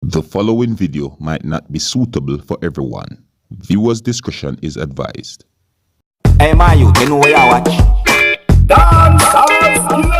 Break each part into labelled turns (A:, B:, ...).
A: The following video might not be suitable for everyone. Viewers' discretion is advised.
B: Hey man, you know where you watch? Dancehall.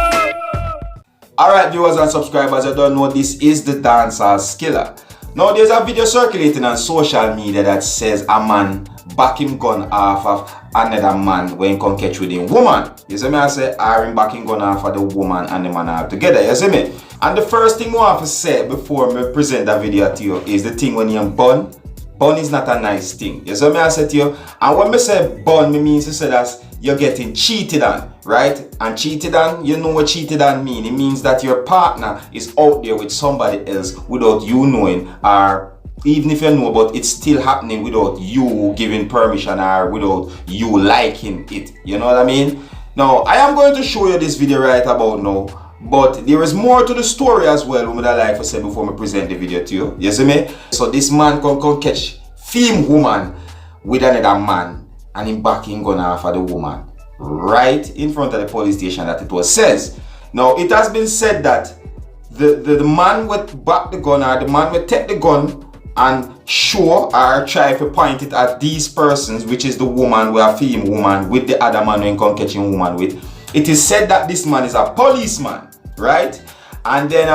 B: Alright viewers and subscribers, I don't know, this is the StATiOn. Now there's a video circulating on social media that says a man back him gun off of another man when he come catch with him woman. You see me? I say him back him gun off of the woman and the man are together. You see me? And the first thing I want to say before I present that video to you is the thing when you're bun. Bun is not a nice thing. You see me? I say to you, and when I say bun, me means to say that you're getting cheated on, right? And cheated on, you know what cheated on mean? It means that your partner is out there with somebody else without you knowing, or even if you know, but it's still happening without you giving permission or without you liking it. You know what I mean? Now, I am going to show you this video right about now. But there is more to the story as well, what I like to say before I present the video to you. You see me? So this man can catch film woman with another man and him backing gun off of the woman right in front of the police station that it was says. Now it has been said that the man would back the gun, or the man would take the gun and show or try to point it at these persons, which is the woman with a film woman with the other man when come catching woman with. It is said that this man is a policeman, right? And then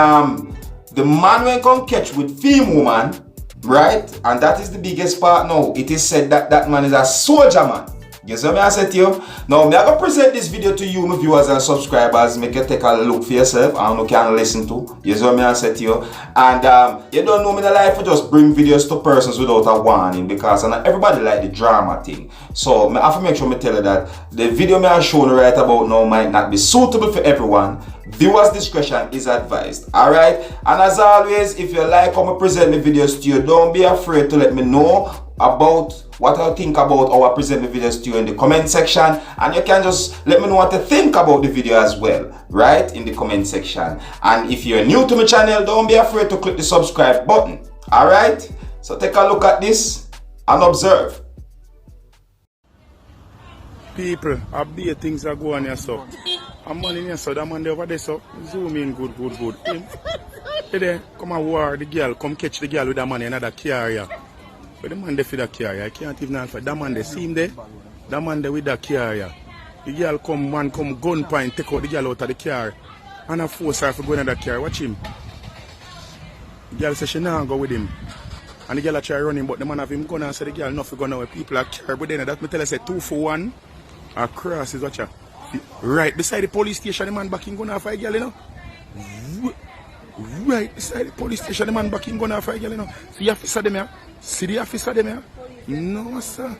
B: the man when come catch with film woman, right? And that is the biggest part now. It is said that that man is a soldier man. You see what I said to you? Now, I'm going to present this video to you, my viewers and subscribers. Make you take a look for yourself and you can listen to. You see what I said to you? And you don't know me the life, I just bring videos to persons without a warning, because everybody like the drama thing. So I have to make sure I tell you that the video I'm showing right about now might not be suitable for everyone. Viewers' discretion is advised. Alright? And as always, if you like how I present my videos to you, don't be afraid to let me know about what I think about how I present the videos to you in the comment section, and you can just let me know what you think about the video as well, right, in the comment section. And if you're new to my channel, don't be afraid to click the subscribe button. Alright, so take a look at this and observe.
C: People, I be things that go on here, so I'm on in here, so that man over there, so zoom in good. Hey there, come and war the girl, come catch the girl with that man in another carrier. But the man there for that carrier, I can't even answer. That man there, see him there? That man there with that carrier. The girl come, man come gun point, take out the girl out of the car. And I force her to go in that car. Watch him. The girl says she not go with him. And the girl try running, but the man have him gun and say the girl not for gun away. People are care, but then that me tell her say 2 for 1. Across is watch her. Right beside the police station, the man backing gun off a girl, you know. Right beside the police station, the man backing gun off a girl, you know. See the officer them here? See the officer them here? No, sir.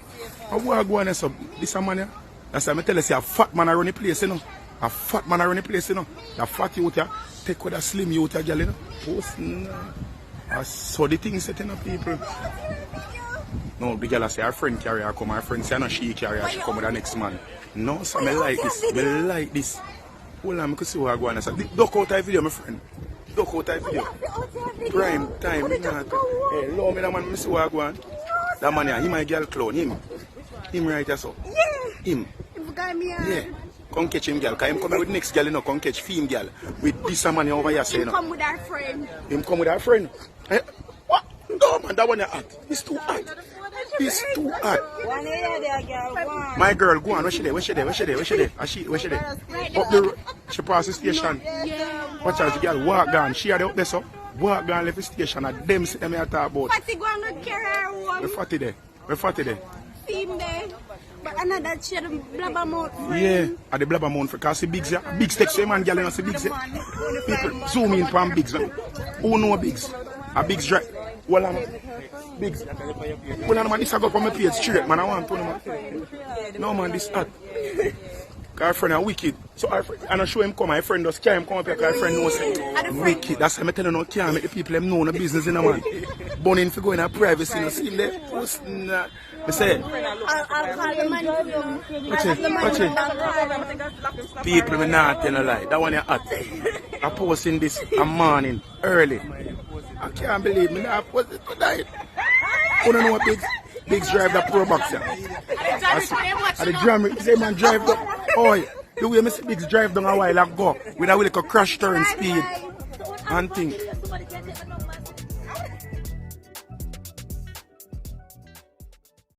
C: I want to go on so this man here. That's why I tell you, say a fat man around the place, you know. A fat man around the place, you know. A fat youth here, take with a slim youth here, girl, you know. Post, no. I saw the thing setting up people. No, the girl say her friend carry her come, her friend say no she carry her, she come with the next man. No, sir, I like this. I like this. Hold on, I can see what I go on. I said, duck out that video, my friend. Duck out that video. Prime time. Hey, love me, that man, I see what I go on. That man here, he my girl clone, him. Him right here, so. Him. Yeah. Come catch him, girl. Because him come with next girl, you know, come catch film girl. With this man here over here, say, you know.
D: Him come with our friend.
C: Him come with our friend. Hey, what? No, man, that one here hot. It's too hot. It's too hot. My girl, go on. Where she there? Up the she pass the station. Watch out, the girl walk down. She had up there, so walk down left the station. And them see them here talk about.
D: Fatty go and carry her home.
C: Where Fatty there?
D: Team there. But another she had a blabber mouth friend.
C: Yeah, at the blabber mouth friend. Because see Biggs here. Biggs takes a man, girl, and see Biggs here. People zoom in from Biggs. Who know Biggs? A Biggs drive. Well, I'm Biggs. Well, I'm this I go from my page straight, man. I want to know. No, man, this hot. Our friend are wicked. So our friend, and I show him come, my friend does carry him come up here because our friend knows him. Wicked. That's why I'm telling you, can't make the people them know the business in a man. Burning for going to privacy, you know, see him there. They say,
D: I'll call the man for you.
C: watch it. People will not tell a lie. That one is hot. I posting this a morning, early. I can't believe me. I post it tonight. You don't know what Biggs drive that pro box here. And the drummer, the same man drive up. Oh, the way Mr. Biggs drive down a while ago with a little crash turn speed and thing.